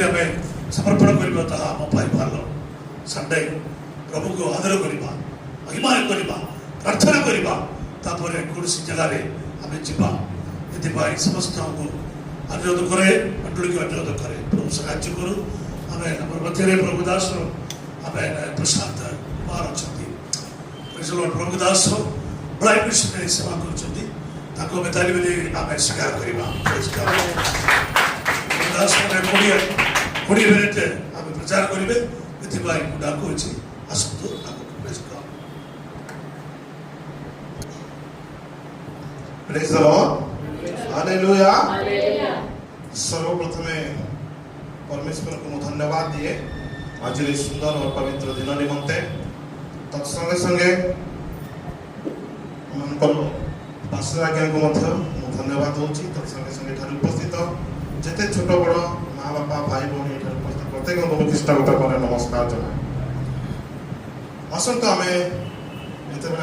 आम समर्पण करवा आम भल संडे प्रभु को आदर करवा महिमान करवा प्रार्थना करवा कौन जगार आम जा समस्त अनुरोध करे मंडली को अनुरोध करे प्रभु साहय करूँ आम मध्य प्रभु दास आम प्रशांत कुमार अच्छा प्रभु दास ब्लाइंड मिशन सेवा कर ताली आम स्वीकार करवा दास 20 मिनिट आम प्रचार करेंगे डाकुची आसतु प्रेज द लॉर्ड हालेलुया सर्वप्रथम परमेश्वर को धन्यवाद दिए आज सुंदर और पवित्र दिन निमंते तत्संगे संगे पास्टर आज्ञा को धन्यवाद दूसरी तत्संगे संगे उपस्थित जिते छोट बड़ माँ बापा भाई भौणी उपस्थित प्रत्येक को ख्रीष्टागत पर नमस्कार जना आसत आम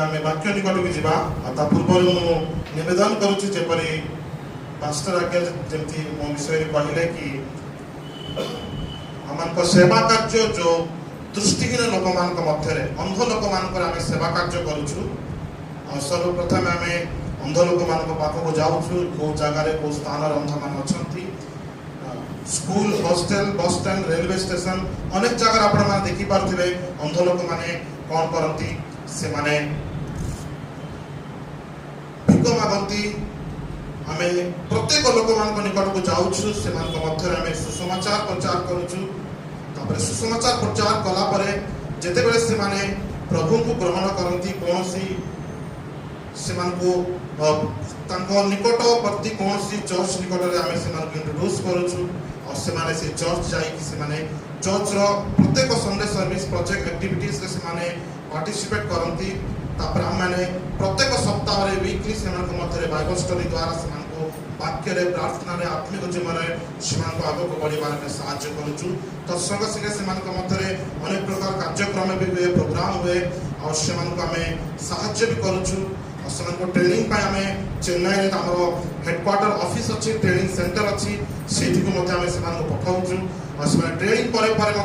आम वाक्य निकट को जा पूर्व निवेदन करुपरी पास्टर आज्ञा जमी मो विषय कहले कि आम सेवा कार्य जो दृष्टिहीन लोक मध्य अंध लोक मान सेवा कार्य करुचु सर्वप्रथम आम अंध लोक पाखक जाऊँ कौ जगार कौ स्थान अंध मान अच्छा school hostel bus stand railway station अनेक जगह आपण मैंने देखी पारे अंध लोक मैंने कौन करती से माने भिक मागती आम प्रत्येक लोक मान निकट को जाऊँ से मध्य आम सुसमाचार प्रचार करुचु सुसमाचार प्रचार कलापर जिते बड़े से माने प्रभु को ग्रहण करती कौन निकटवर्ती कौन चर्च निकट में आम से इंट्रोड्यूस करुचु और से चर्च जाने चर्च प्रत्येक संडे सर्विस प्रोजेक्ट एक्टिविटीज से पार्टिसिपेट करती आम मैंने प्रत्येक सप्ताह वीकली से मध्य बाइबल स्टडी द्वारा से वाक्य प्रार्थना आत्मिक जीवन से आग को बढ़ार साहय करुचु तत्संग संगे से मध्य अनेक प्रकार कार्यक्रम भी हुए प्रोग्राम हुए और से आम साहय भी करुचु ट्रेनिंग आम चेन्नई आम हेडक्वार्टर ऑफिस अच्छी ट्रेनिंग सेंटर अच्छी से पठाऊँ और ट्रेनिंग पर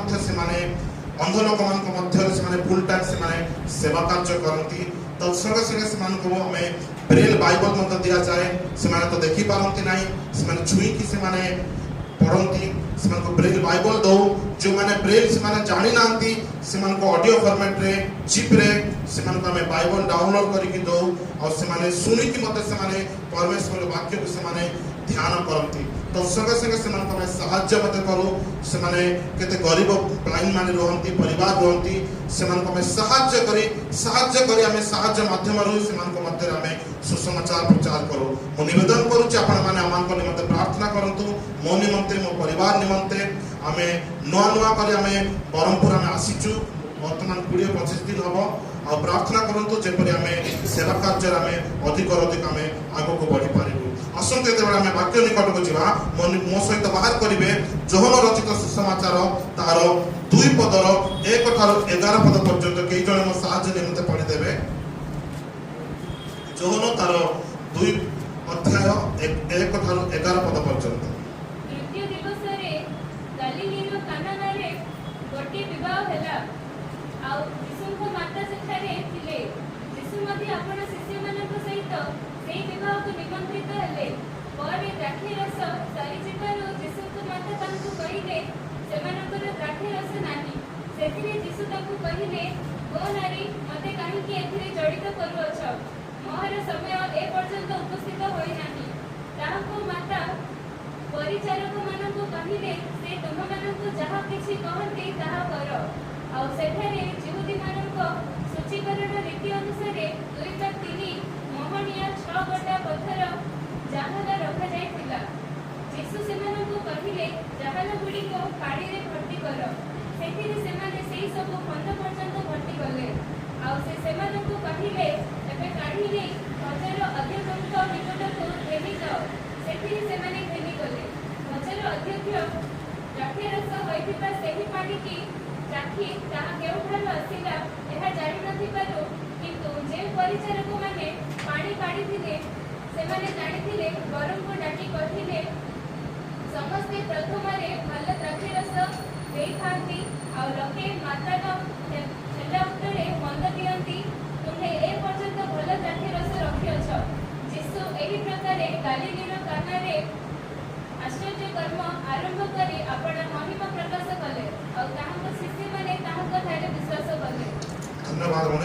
अंध लोक मध्य फुल टाइम से सेवा कार्य करती तत्संगे संगे से आम ब्रेल बाइबल दि जाए से तो देखी पारती ना से छुईकी से पढ़ती से ब्रेल बाइबल दो जो मैंने ब्रेल से जानी ना से ऑडियो फॉर्मेट रे चिप रे से आम बाइबल डाउनलोड करके दो और से शुणिकी मत से परमेश्वर वाक्य को से ध्यान करती तत्संगे संगे से साहाय्य मत करूँ से केते गरीब ब्लाइंड माने रहती परिवार रहती से साहाय्य करी आम साहाय्य माध्यम से मध्य आम सुसमाचार प्रचार करूँ मो निवेदन करुच्ची आपण मैंने आम निमंते प्रार्थना करंतु मो निमंते मो परिवार निमंते आम नुआ नुआ कर आम ब्रह्मपुर आम आसीचु वर्तमान 20-25 दिन हम आ प्रार्थना करंतु जेपरि आम सेवा कार्य आम अधिक आम आग को बढ़ी पारू आसते आम वाक्य निकट को जा मो सहित बाहर करेंगे जोहन रचित सुसमाचार तार 2 पदर 1 ठार 11 पद पर्यंत कई जन मो साहाय्य निमंते पढ़ीदेवे जोहन तार 2 अध्याय 1 ठार 11 पद पर्यंत परिचारक मानक कहिले से तुम मानक जहा किछि कहते ताहा कर आ सेठारे जिहुदी मानक सूचीकरण रीति अनुसार 2-3 मोहनिया 6 गोटा पत्थर जहाज रखा जाइतिला यीशु सेमानक कहिले जहाज गुडी को पानी रे भर्ती कर सेथिरे सेमाने सेही सब खंड पर्यंत भर्ती गले आ से सेमानक कहिले एबे काढी ले हजार अध्यक्ष निकट को घेनी जाओ सेथिरे सेमाने घेनी गले हजार अध्यक्ष राठेरस होइथिबा सेही पानी की राखी ताहा केउठारु आसिला एहा जानि नथिबारु किंतु जे परिचारक माने पानी काढिथिले सेमाने जानिथिले बरम को डाकी कहिले समस्ते प्रथमरे भल द्राक्षरस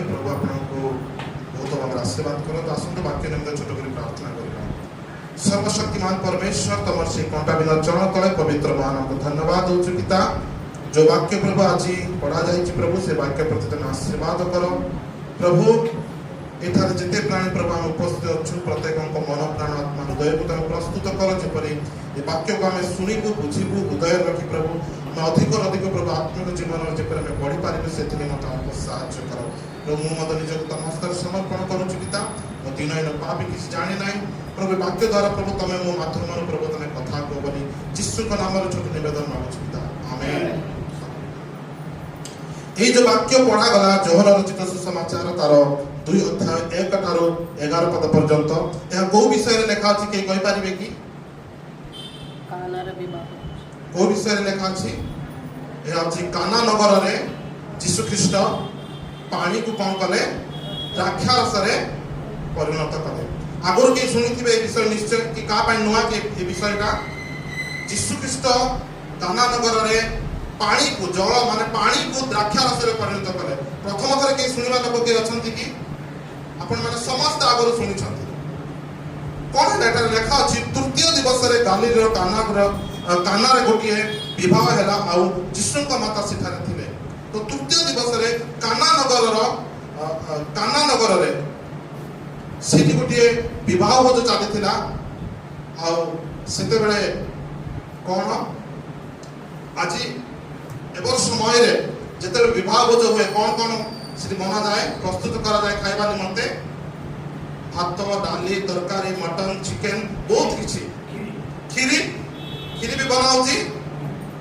ପାଇଁ ପ୍ରଭୁ ଆପଣଙ୍କୁ ବହୁତ ଭାବରେ ଆଶୀର୍ବାଦ କରନ୍ତୁ। ଆସନ୍ତୁ ବାକ୍ୟ ନିମିତ୍ତ ଛୋଟ କରି ପ୍ରାର୍ଥନା କରିବା। सर्वशक्तिमान परमेश्वर तुम से कंटा बिना चरण तले पवित्र मान को धन्यवाद दौचु पिता। जो वाक्य प्रभु आज पढ़ा जाए प्रभु से वाक्य प्रति तुम आशीर्वाद कर प्रभु। एठार जिते प्राणी प्रभु आम उपस्थित अच्छु प्रत्येक मन प्राण आत्मा हृदय को तुम प्रस्तुत कर जेपरी ये वाक्य को आम शुणु बुझू हृदय रखी प्रभु मैं अधिक प्रभु आत्मिक जीवन जेपरी आम बढ़ी पारे से मत आमको साहाଯ୍य कर प्रभु। मुझे निजक तुम हस्तर समर्पण करुचु पिता। मो दिन इन पापी किसी जानी ना प्रभु वाक्य द्वारा प्रभु तुम मो माध्यम प्रभु तुम कथा कह बोली जीशु का नाम छोट निवेदन मांगुछु पिता आमेन। ये जो वाक्य पढ़ा गला जोहर रचित सुसमाचार तार 2 अध्याय 1 ठारू 11 पद पर्यंत यह को विषय रे लिखा अछि के कहि पारिबे कि कानार विवाह को विषय रे लिखा अछि यह अछि काना नगर रे यीशु ख्रीष्ट पानी को कौन कले द्राक्षारस रे परिणत कले। आगुर के सुनिथिबे ए विषय निश्चय कि का पाई नुआ के ए विषयटा यीशु ख्रीष्ट काना नगर रे पानी को जल माने पानी को द्राक्षारस रे परिणत कले। प्रथम थर के सुनिबा लोक के अछंती कि आपण माने समस्त आगुर सुनि छथि कोन लेटर लेखा अछि तृतीय दिवस रे गालील काना रे गोटिए विवाह हैला आउ यीशु का माता सेठारे थिले। तो तृतीय दिवस रे काना नगर रे सेठी गोटिए विवाह होज चाली थिला आउ सेते बेले कोन आज एबर समय रे जेते विवाह भोज हुए कौन कौन से बना जाए प्रस्तुत करा जाए खाइबा निमंते भात डाली तरकारी मटन चिकेन बहुत किछि खीरी भी बना होची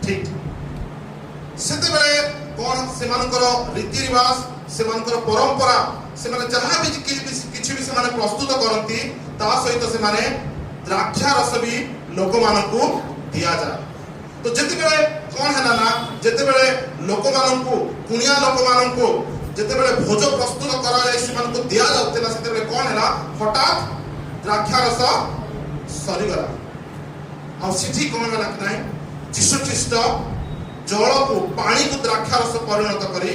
ठीक सेते बेले कौन से मानकर रीति रिवाज से मानकर परंपरा से माने जहां भी किछि भी से माने प्रस्तुत करंती ता सहित से माने द्राक्षा रस भी लोक मानकू दिया जाए। तो जेते बेले कौन है ना जेते बेले लोक मानकू कुनिया लोक मानकू जेते बेले भोज प्रस्तुत करा जाय से मानकू दिया जाउतला सेते बेले कौन हैला हठात द्राक्षा रस सरी गला आ सिठी कौन होला कि नाही यीशु ख्रीष्ट जल को पानी को द्राक्षा रस परिणत करी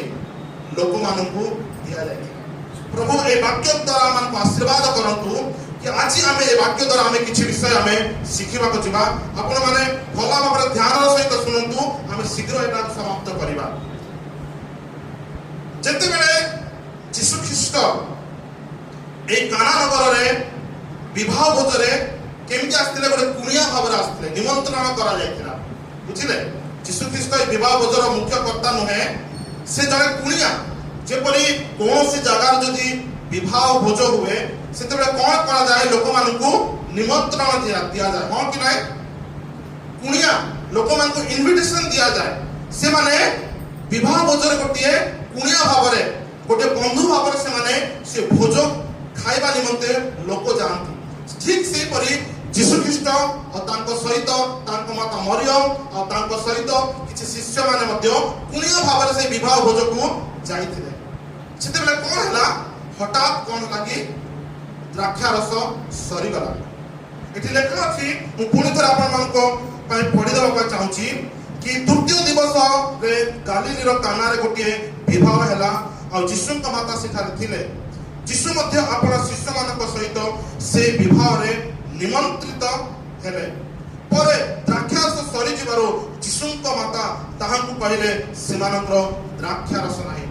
लोक मानकू दिया जाय। प्रभु ए वाक्य द्वारा मन आशीर्वाद करंतु कि आज आम ए वाक्य द्वारा आम किसी विषय आम शिखा जा आपण मैंने भल भाव ध्यान सहित शुणु आम शीघ्र एटा समाप्त करवा। जेते बेले यीशु ख्रीष्ट ए काना नगर रे विवाह भोज रे केमति आस्थिले गोटे कुनिया भाव रे आस्थिले निमंत्रण करा जायतिला बुझिले। यीशु ख्रीष्ट ए विवाह भोजर मुख्य कर्ता नुहे से जड़े कुनिया जेपरी कौन सी जगह जदि विवाह भोज हुए सेते बेले कौन करा जाए लोक मानकू निमंत्रण दिया जाए हां कि नाही कुनिया लोक मानकू इनविटेशन दिया जाए से माने विवाह भोजर गोटिए कुनिया भाव रे गोटे बंधु भाव रे से माने से भोज खाइबा निमंते लोक जानती। ठीक से परी यीशु ख्रीष्ट और तांको सहित तांको माता मरियम और तांको सहित किछि शिष्य माने मध्य कुनिया भाव रे से विवाह भोज को जाइथिले। सेते बेले कोन हला हठात कोन लागि द्राक्षा रस सरी गला। एठी लेखा अछि मु पुणी थर आपण मानको पय पढि देबा चाहूची कि तृतीय दिवस रे गालील काना रे गोटिए विवाह हैला और यीशु का माता सेठारे थिले। यीशु मध्य आपण शिष्य मानक सहित से विवाह रे निमंत्रित हेले परे द्राक्षा रस सरी जिबारो यीशु का माता ताहाकू कहिले सेमानकर द्राक्षा रस नाही।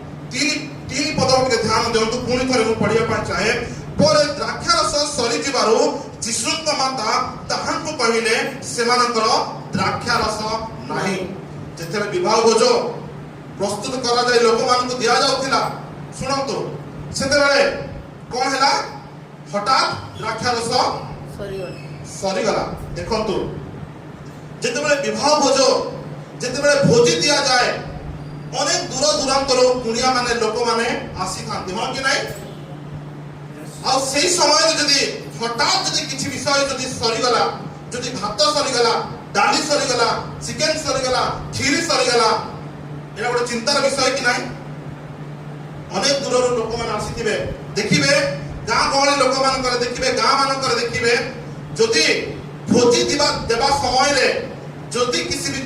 तीन पद के ध्यान देंतु पुणी थरे मु पढिया पा चाहे परे द्राक्षा रस सरी जिबारो यीशु का माता ताहाकू कहिले सेमानकर द्राक्षा रस नाही। जेते विवाह भोज प्रस्तुत करा जाय लोक मानकू दिया जाउथिला सुनंतु सेते बेले कोन हैला हठात द्राक्षा रस सरी गला। देखंतु जेते बेले विवाह भोज जेते बेले भोजी दिया जाए अनेक दूर दूरांतर कुनिया माने लोक माने आसी थांती हां कि नाही आ सेही समय जदी हठात जदी किछि विषय जदी सरी गला जदी भात सरी गला डाली सरी गला चिकेन सरी गला खीरी सरी गला एरा गोटे चिंतार विषय कि नाही। अनेक दूर लोक माने आसीथिबे देखिबे गां गहली लोक मान करे देखिबे गां मान करे देखिबे जदी भोजी दिबा देबा समय रे जदी किछि